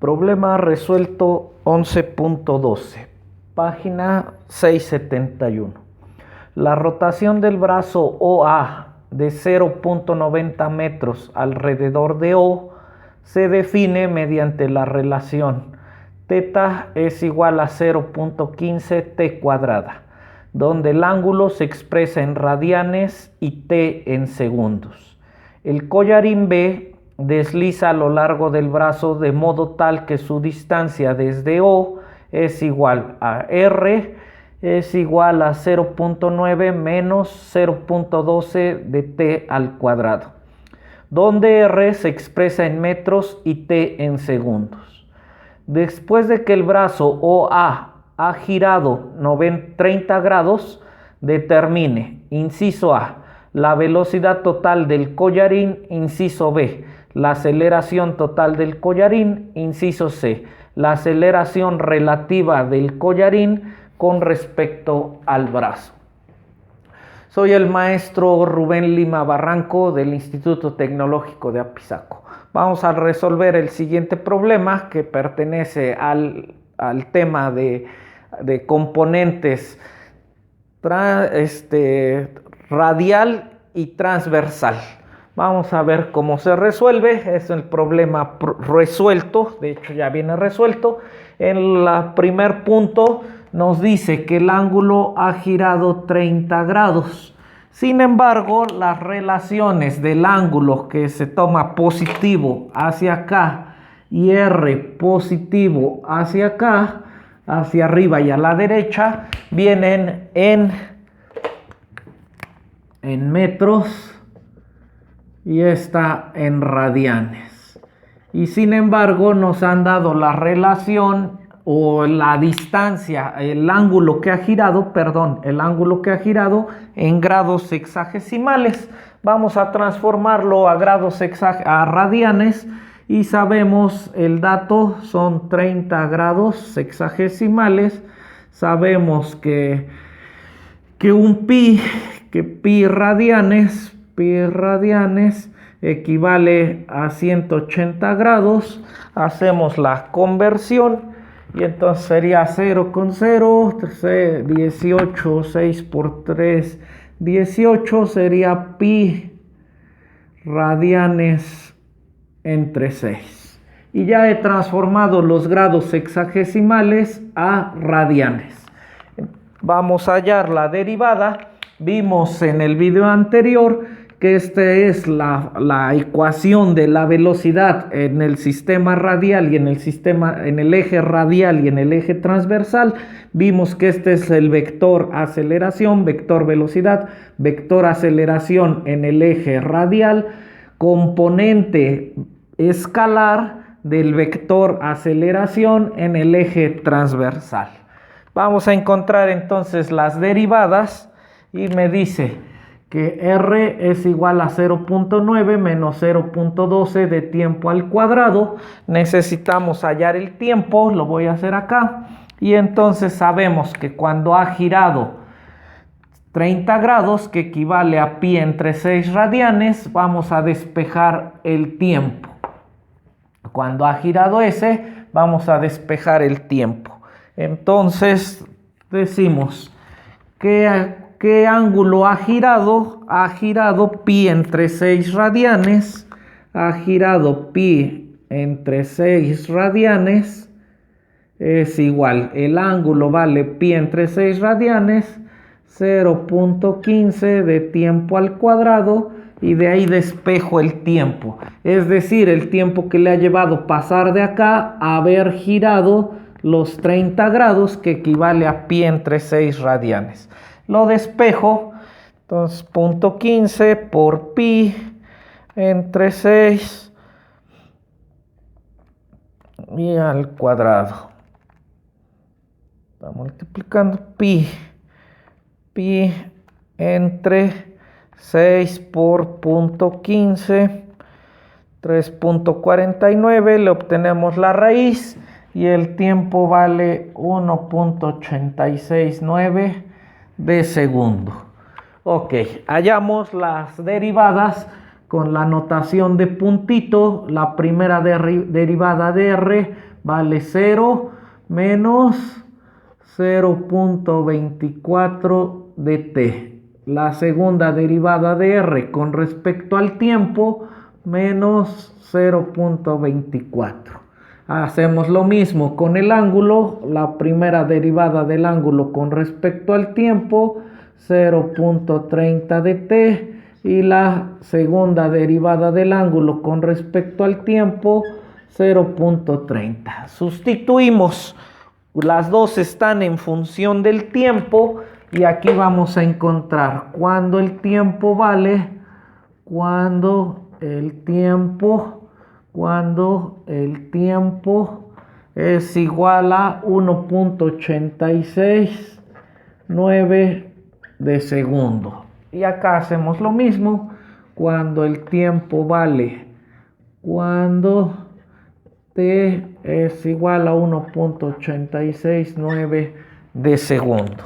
Problema resuelto 11.12, página 671. La rotación del brazo OA de 0.90 metros alrededor de O se define mediante la relación θ es igual a 0.15 t cuadrada, donde el ángulo se expresa en radianes y t en segundos. El collarín B desliza a lo largo del brazo de modo tal que su distancia desde O es igual a R es igual a 0.9 menos 0.12 de t al cuadrado, donde R se expresa en metros y t en segundos. Después de que el brazo OA ha girado 30 grados, determine, inciso A, la velocidad total del collarín, inciso B, la aceleración total del collarín, inciso C, la aceleración relativa del collarín con respecto al brazo. Soy el maestro Rubén Lima Barranco del Instituto Tecnológico de Apizaco. Vamos a resolver el siguiente problema que pertenece al tema de componentes radial y transversal. Vamos a ver cómo se resuelve. Es el problema resuelto, de hecho ya viene resuelto. En el primer punto nos dice que el ángulo ha girado 30 grados. Sin embargo, las relaciones del ángulo que se toma positivo hacia acá y R positivo hacia acá, hacia arriba y a la derecha, vienen en metros y está en radianes. Y sin embargo nos han dado la relación o la distancia, el ángulo que ha girado en grados sexagesimales. Vamos a transformarlo a radianes y sabemos el dato son 30 grados sexagesimales. Sabemos que pi radianes equivale a 180 grados. Hacemos la conversión y entonces sería 0 con 0, 18, 6 por 3, 18 sería pi radianes entre 6. Y ya he transformado los grados sexagesimales a radianes. Vamos a hallar la derivada. Vimos en el video anterior que esta es la ecuación de la velocidad en el sistema radial y en el eje radial y en el eje transversal. Vimos que este es el vector aceleración, vector velocidad, vector aceleración en el eje radial, componente escalar del vector aceleración en el eje transversal. Vamos a encontrar entonces las derivadas y me dice que R es igual a 0.9 menos 0.12 de tiempo al cuadrado. Necesitamos hallar el tiempo, lo voy a hacer acá. Y entonces sabemos que cuando ha girado 30 grados, que equivale a pi entre 6 radianes, vamos a despejar el tiempo. Cuando ha girado S, vamos a despejar el tiempo. Entonces decimos que ¿qué ángulo ha girado? Ha girado pi entre 6 radianes. Ha girado pi entre 6 radianes. Es igual. El ángulo vale pi entre 6 radianes. 0.15 de tiempo al cuadrado. Y de ahí despejo el tiempo. Es decir, el tiempo que le ha llevado pasar de acá a haber girado los 30 grados, que equivale a pi entre 6 radianes. Lo despejo, entonces 0.15 por pi entre 6 y al cuadrado. Está multiplicando pi entre 6 por 0.15, 3.49, le obtenemos la raíz y el tiempo vale 1.869 de segundo. Ok, hallamos las derivadas con la notación de puntito. La primera derivada de R vale 0 menos 0.24 de t. La segunda derivada de r con respecto al tiempo menos 0.24. Hacemos lo mismo con el ángulo. La primera derivada del ángulo con respecto al tiempo 0.30 de t. Y la segunda derivada del ángulo con respecto al tiempo 0.30. Sustituimos, las dos están en función del tiempo y aquí vamos a encontrar cuando el tiempo es igual a 1.869 de segundo. Y acá hacemos lo mismo cuando t es igual a 1.869 de segundo.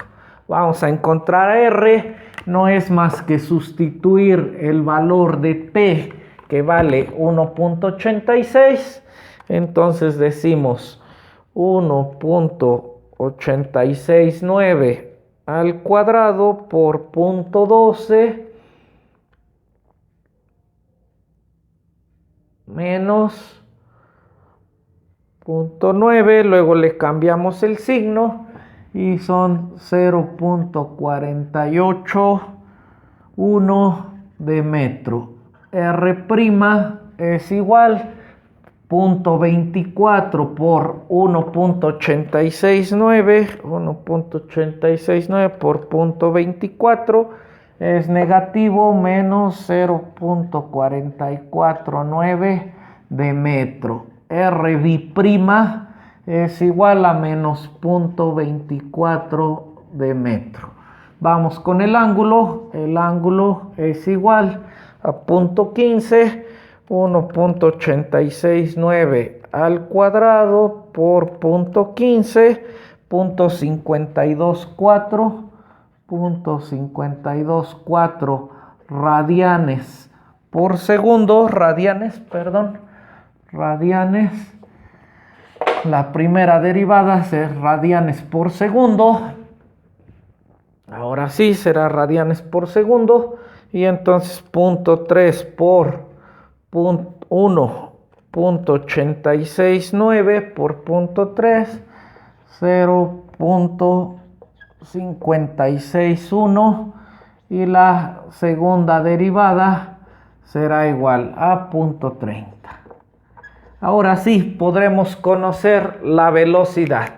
Vamos a encontrar r, no es más que sustituir el valor de t que vale 1.86. Entonces decimos 1.869 al cuadrado por 0.12 menos 0.9, luego le cambiamos el signo y son 0.481 de metro. R' es igual 0.24 por 1.869 por 0.24 es negativo menos 0.449 de metro. R' es igual a menos 0.24 de metro. Vamos con el ángulo es igual a 0.15, 1.869 al cuadrado por 0.15, 0.524 radianes por segundo, radianes. La primera derivada es radianes por segundo. Ahora sí será radianes por segundo. Y entonces 0.3 por 1.869 por 0.3, 0.561. Y la segunda derivada será igual a 0.30. Ahora sí podremos conocer la velocidad.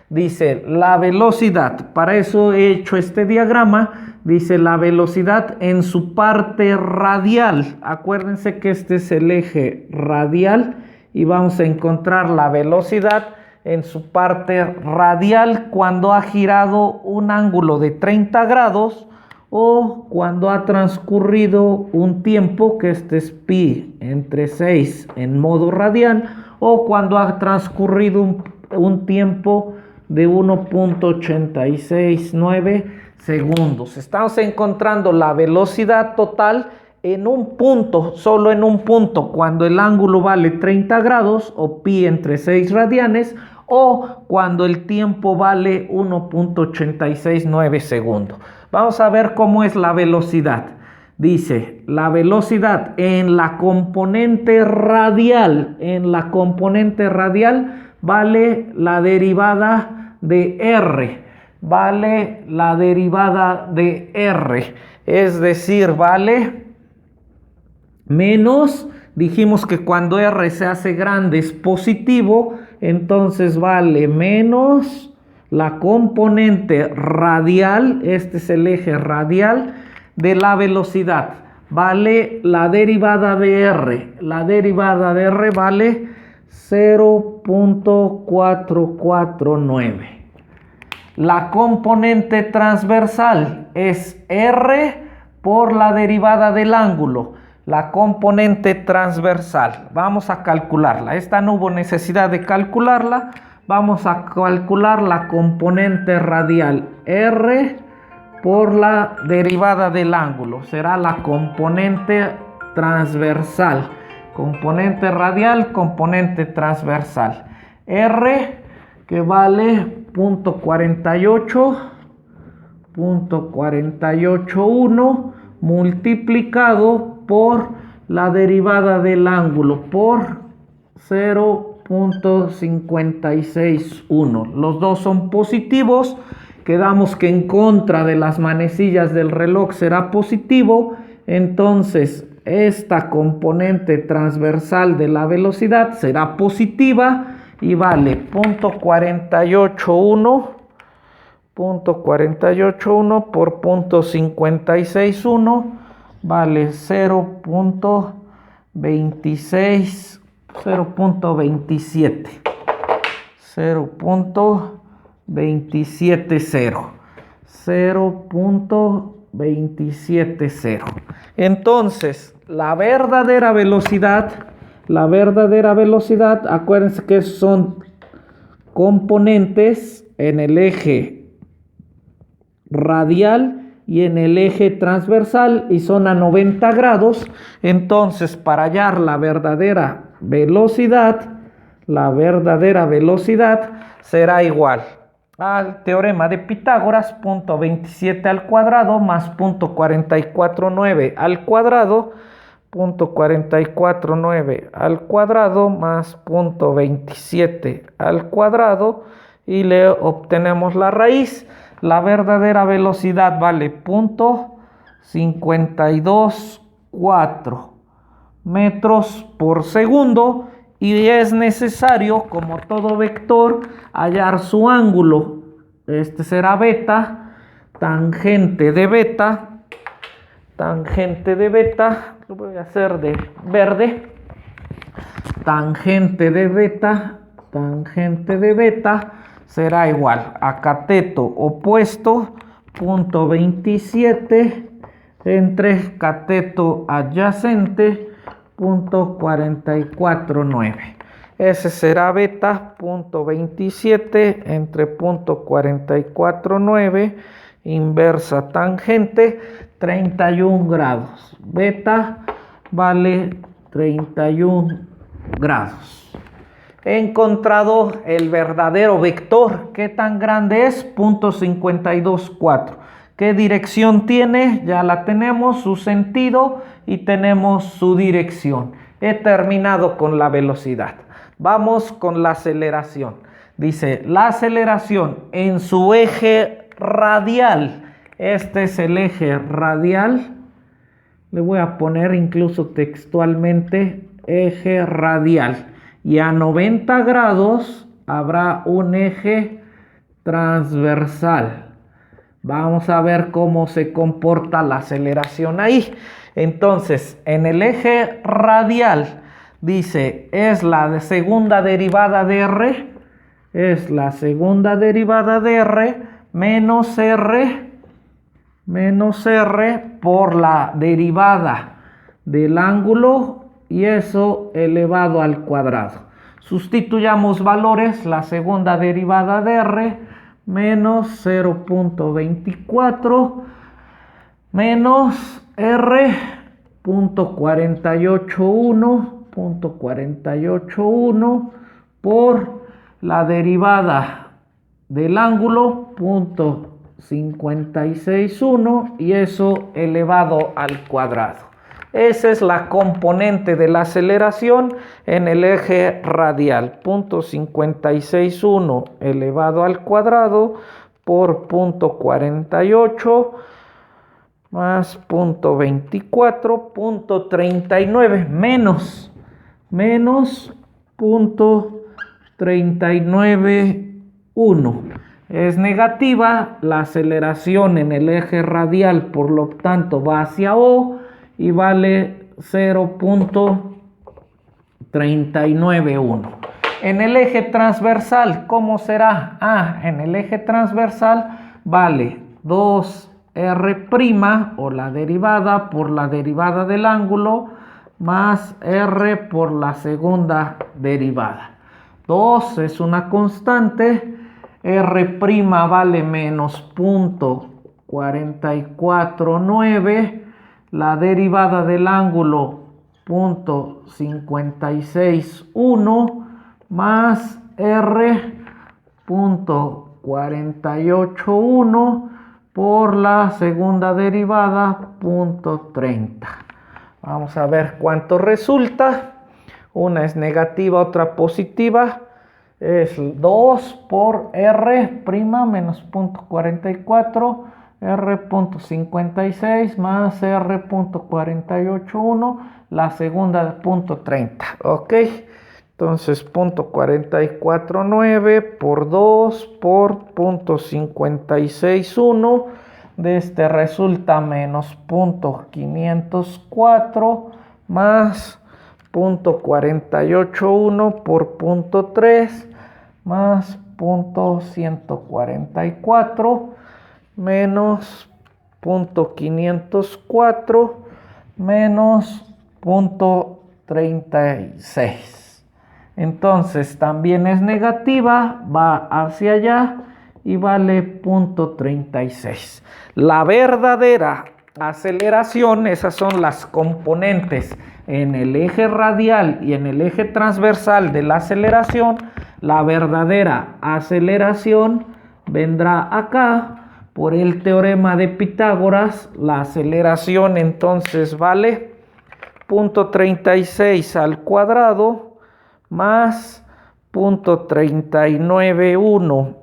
Dice la velocidad, para eso he hecho este diagrama. Dice la velocidad en su parte radial. Acuérdense que este es el eje radial y vamos a encontrar la velocidad en su parte radial cuando ha girado un ángulo de 30 grados o cuando ha transcurrido un tiempo, que este es pi entre 6 en modo radial, o cuando ha transcurrido un tiempo de 1.869 segundos. Estamos encontrando la velocidad total en un punto, solo en un punto, cuando el ángulo vale 30 grados o pi entre 6 radianes, o cuando el tiempo vale 1.869 segundos. Vamos a ver cómo es la velocidad. Dice, la velocidad en la componente radial, vale la derivada de r. Es decir, vale menos, dijimos que cuando r se hace grande es positivo, entonces vale menos la componente radial, este es el eje radial de la velocidad, vale la derivada de r. La derivada de r vale 0.449. La componente transversal es r por la derivada del ángulo. La componente transversal, vamos a calcularla. Esta no hubo necesidad de calcularla. Vamos a calcular la componente radial r por la derivada del ángulo. Será la componente transversal. Componente radial, componente transversal. R que vale 0.481 multiplicado por la derivada del ángulo por 0.561. Los dos son positivos. Quedamos que en contra de las manecillas del reloj será positivo. Entonces esta componente transversal de la velocidad será positiva y vale 0.481 por 0.561 vale 0.27 0.270. Entonces, la verdadera velocidad, acuérdense que son componentes en el eje radial y en el eje transversal y son a 90 grados. Entonces, para hallar la verdadera velocidad será igual al teorema de Pitágoras, 0.27 al cuadrado más 0.449 al cuadrado, 0.449 al cuadrado más 0.27 al cuadrado y le obtenemos la raíz. La verdadera velocidad vale 0.524 metros por segundo y es necesario, como todo vector, hallar su ángulo. Este será beta, tangente de beta, lo voy a hacer de verde, tangente de beta será igual a cateto opuesto 0.27 entre cateto adyacente 0.449. Ese será beta 0.27 entre 0.449 inversa tangente 31 grados. Beta vale 31 grados. He encontrado el verdadero vector. ¿Qué tan grande es? 0.524. ¿Qué dirección tiene? Ya la tenemos, su sentido y tenemos su dirección. He terminado con la velocidad. Vamos con la aceleración. Dice, la aceleración en su eje radial. Este es el eje radial. Le voy a poner incluso textualmente eje radial. Y a 90 grados habrá un eje transversal. Vamos a ver cómo se comporta la aceleración ahí. Entonces, en el eje radial, dice, es la segunda derivada de R. Es la segunda derivada de R menos R por la derivada del ángulo y eso elevado al cuadrado. Sustituyamos valores, la segunda derivada de R menos 0.24 menos R 0.481 por la derivada del ángulo 0.561 y eso elevado al cuadrado. Esa es la componente de la aceleración en el eje radial, 0.561 elevado al cuadrado por 0.48 más 0.24, 0.39 menos 0.391. Es negativa, la aceleración en el eje radial por lo tanto va hacia O y vale 0.391. En el eje transversal, ¿cómo será? En el eje transversal vale 2R' o la derivada por la derivada del ángulo más R por la segunda derivada. 2 es una constante, R' vale menos 0.449, la derivada del ángulo 0.561 más r.481 por la segunda derivada, 0.30. Vamos a ver cuánto resulta. Una es negativa, otra positiva. Es 2 por r' menos 0.44, r.56 más r.481, la segunda de 0.30. Ok, entonces 0.449 por 2 por 0.561. De este resulta menos 0.504 más 0.481 por 0.3 más 0.144 menos 0.504 menos 0.36. Entonces también es negativa, va hacia allá y vale 0.36. La verdadera aceleración, esas son las componentes en el eje radial y en el eje transversal de la aceleración. La verdadera aceleración vendrá acá. Por el teorema de Pitágoras, la aceleración entonces vale 0.36 al cuadrado más 0.391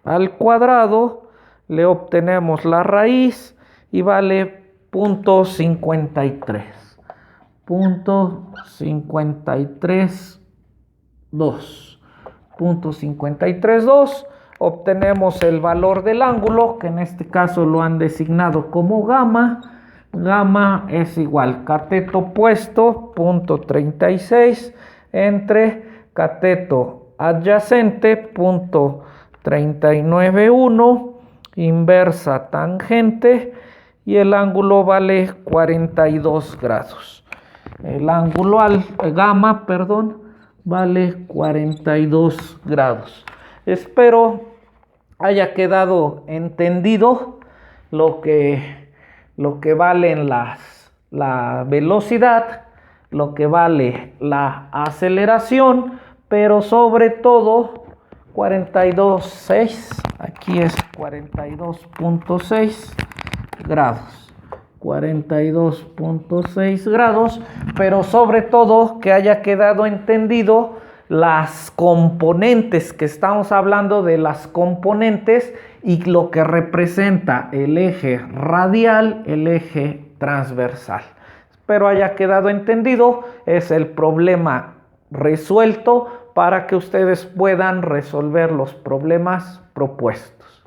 al cuadrado. Le obtenemos la raíz y vale 0.53. 0.532. Obtenemos el valor del ángulo, que en este caso lo han designado como gamma. Gamma es igual cateto opuesto, 0.36, entre cateto adyacente, 0.391, inversa tangente, y el ángulo vale 42 grados. El ángulo gamma, vale 42 grados. Espero haya quedado entendido lo que valen la velocidad, lo que vale la aceleración, pero sobre todo 42.6, aquí es 42.6 grados. 42.6 grados, pero sobre todo que haya quedado entendido las componentes, que estamos hablando de las componentes y lo que representa el eje radial, el eje transversal. Espero haya quedado entendido. Es el problema resuelto para que ustedes puedan resolver los problemas propuestos.